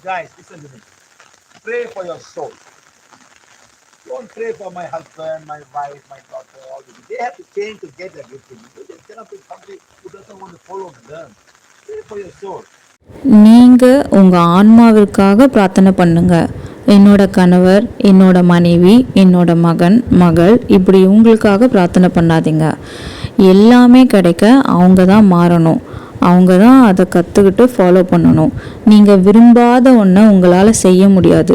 Guys, listen to me. Pray for your soul. Don't pray for my husband, my wife, my daughter, all this. They have to change to get everything. They cannot be somebody who doesn't want to follow and learn. Pray for your soul. நீங்கள் உங்கள் ஆன்மாவிற்காக பிரார்த்தனை பண்ணுங்க. என்னோட கணவர், என்னோட மனைவி, என்னோட மகன், மகள், இப்படி இவங்களுக்காக பிரார்த்தனை பண்ணாதீங்க. எல்லாமே கிடைக்க அவங்க தான் மாறணும். அவங்க தான் அதை கற்றுக்கிட்டு ஃபாலோ பண்ணணும். நீங்கள் விரும்பாத ஒன்றை உங்களால் செய்ய முடியாது.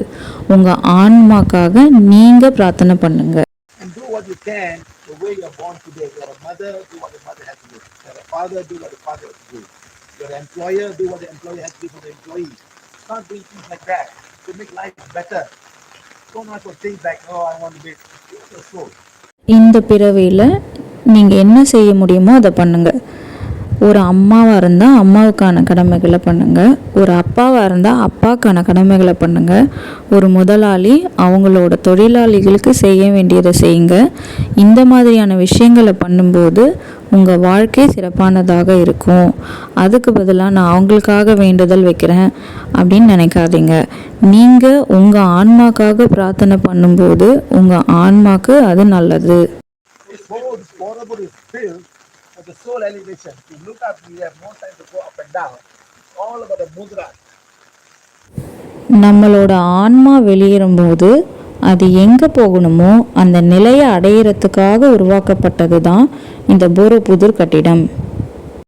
உங்கள் ஆன்மாக்காக நீங்கள் பிரார்த்தனை பண்ணுங்க. And do what you can the way you are born today. You are a mother, do what the mother has to do. You are a father, do what the father has to do. You are an employer, do what the employer has to do for the employee. Start doing things like that to make life better. Don't ask for things like, oh, I want to be your soul. இந்த பிறவியில் நீங்கள் என்ன செய்ய முடியுமோ அதை பண்ணுங்கள். ஒரு அம்மாவாக இருந்தால் அம்மாவுக்கான கடமைகளை பண்ணுங்கள். ஒரு அப்பாவாக இருந்தால் அப்பாவுக்கான கடமைகளை பண்ணுங்கள். ஒரு முதலாளி அவங்களோட தொழிலாளிகளுக்கு செய்ய வேண்டியதை செய்யுங்க. இந்த மாதிரியான விஷயங்களை பண்ணும்போது உங்கள் வாழ்க்கை சிறப்பானதாக இருக்கும். அதுக்கு பதிலாக நான் அவங்களுக்காக வேண்டுதல் வைக்கிறேன் அப்படின்னு நினைக்காதீங்க. நீங்கள் உங்கள் ஆன்மாக்காக பிரார்த்தனை பண்ணும்போது உங்கள் ஆன்மாக்கு அது நல்லது. The soul elevation. If you look up, we have more time to go up and down. It's all about the mudra. நம்மளோட ஆன்மா வெளியேறும்போது அது எங்கே போகணுமோ அந்த நிலையை அடையிறதுக்காக உருவாக்கப்பட்டது தான் இந்த போரபுதூர் கட்டிடம்.